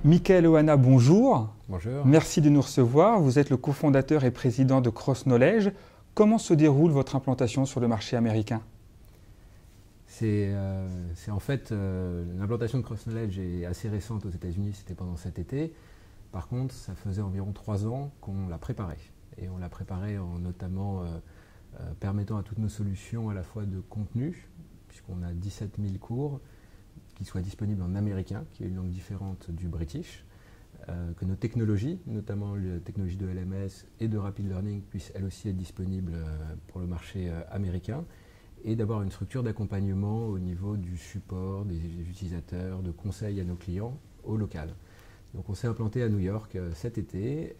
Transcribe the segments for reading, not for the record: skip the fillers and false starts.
Michael Ohana, bonjour. Bonjour. Merci de nous recevoir. Vous êtes le cofondateur et président de CrossKnowledge. Comment se déroule votre implantation sur le marché américain? En fait, l'implantation de CrossKnowledge est assez récente aux États-Unis, c'était pendant cet été. Par contre, ça faisait environ 3 ans qu'on l'a préparé. Et on l'a préparé en notamment permettant à toutes nos solutions à la fois de contenu, puisqu'on a 17 000 cours, qui soient disponibles en américain, qui est une langue différente du british, que nos technologies, notamment la technologie de LMS et de Rapid Learning, puissent elles aussi être disponibles pour le marché américain, et d'avoir une structure d'accompagnement au niveau du support des utilisateurs, de conseils à nos clients au local. Donc on s'est implanté à New York cet été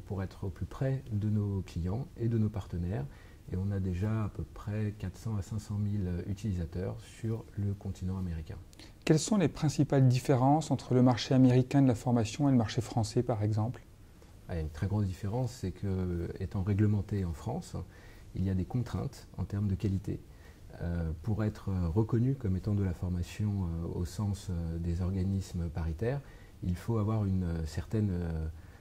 pour être au plus près de nos clients et de nos partenaires, et on a déjà à peu près 400 à 500 000 utilisateurs sur le continent américain. Quelles sont les principales différences entre le marché américain de la formation et le marché français, par exemple? Il y a une très grosse différence, c'est que, étant réglementé en France, il y a des contraintes en termes de qualité. Pour être reconnu comme étant de la formation au sens des organismes paritaires, il faut avoir une certaine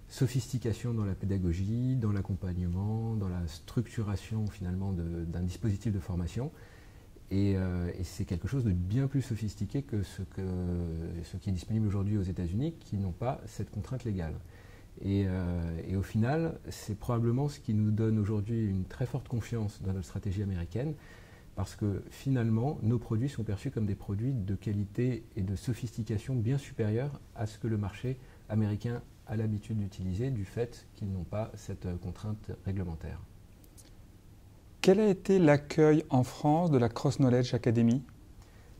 sophistication dans la pédagogie, dans l'accompagnement, dans la structuration finalement d'un dispositif de formation. Et c'est quelque chose de bien plus sophistiqué que ce qui est disponible aujourd'hui aux États-Unis, qui n'ont pas cette contrainte légale. Et au final, c'est probablement ce qui nous donne aujourd'hui une très forte confiance dans notre stratégie américaine, parce que finalement, nos produits sont perçus comme des produits de qualité et de sophistication bien supérieure à ce que le marché américain a l'habitude d'utiliser, du fait qu'ils n'ont pas cette contrainte réglementaire. Quel a été l'accueil en France de la CrossKnowledge Academy?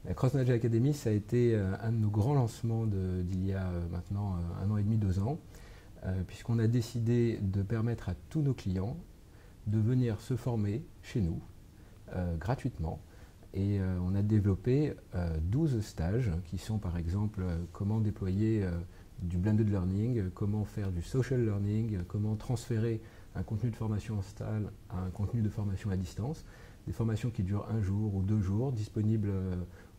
La CrossKnowledge Academy, ça a été un de nos grands lancements d'il y a maintenant 1 an et demi, 2 ans, puisqu'on a décidé de permettre à tous nos clients de venir se former chez nous gratuitement. Et on a développé 12 stages qui sont par exemple comment déployer du blended learning, comment faire du social learning, comment transférer un contenu de formation en salle à un contenu de formation à distance, des formations qui durent 1 jour ou 2 jours, disponibles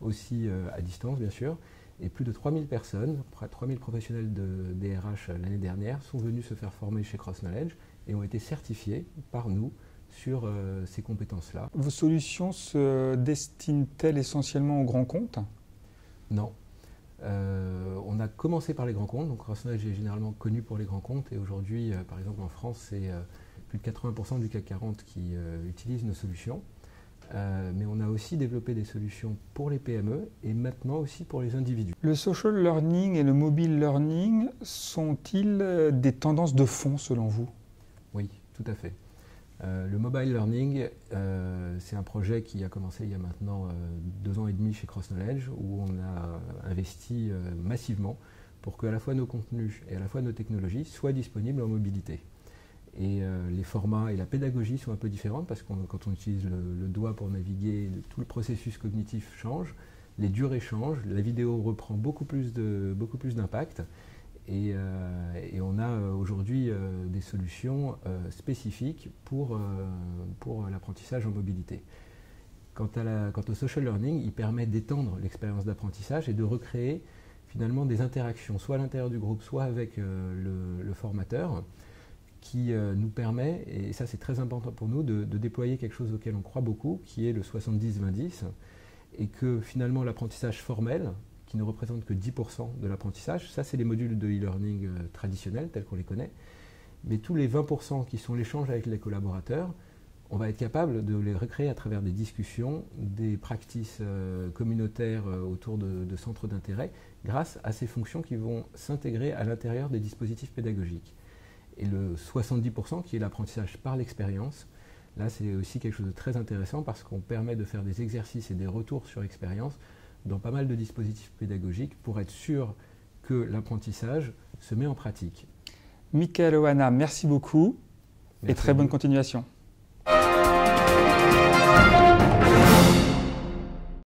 aussi à distance bien sûr, et plus de 3000 personnes, près de 3000 professionnels de DRH l'année dernière sont venus se faire former chez CrossKnowledge et ont été certifiés par nous sur ces compétences-là. Vos solutions se destinent-elles essentiellement aux grands comptes? Non. On a commencé par les grands comptes, donc CrossKnowledge est généralement connu pour les grands comptes, et aujourd'hui, par exemple en France, c'est plus de 80% du CAC 40 qui utilisent nos solutions. Mais on a aussi développé des solutions pour les PME et maintenant aussi pour les individus. Le social learning et le mobile learning sont-ils des tendances de fond selon vous? Oui, tout à fait. Le mobile learning, c'est un projet qui a commencé il y a maintenant 2 ans et demi chez CrossKnowledge, où on a investi massivement pour que à la fois nos contenus et à la fois nos technologies soient disponibles en mobilité. Et les formats et la pédagogie sont un peu différents, parce que quand on utilise le doigt pour naviguer, tout le processus cognitif change, les durées changent, la vidéo reprend beaucoup plus d'impact. Et on a aujourd'hui des solutions spécifiques pour l'apprentissage en mobilité. Quant au social learning, il permet d'étendre l'expérience d'apprentissage et de recréer finalement des interactions, soit à l'intérieur du groupe, soit avec le formateur, qui nous permet, et ça c'est très important pour nous, de déployer quelque chose auquel on croit beaucoup, qui est le 70-20-10, et que finalement l'apprentissage formel, qui ne représente que 10% de l'apprentissage. Ça, c'est les modules de e-learning traditionnels, tels qu'on les connaît. Mais tous les 20% qui sont l'échange avec les collaborateurs, on va être capable de les recréer à travers des discussions, des practices communautaires autour de centres d'intérêt, grâce à ces fonctions qui vont s'intégrer à l'intérieur des dispositifs pédagogiques. Et le 70%, qui est l'apprentissage par l'expérience, là, c'est aussi quelque chose de très intéressant, parce qu'on permet de faire des exercices et des retours sur expérience dans pas mal de dispositifs pédagogiques pour être sûr que l'apprentissage se met en pratique. Michael Ohana, merci beaucoup et très bonne continuation.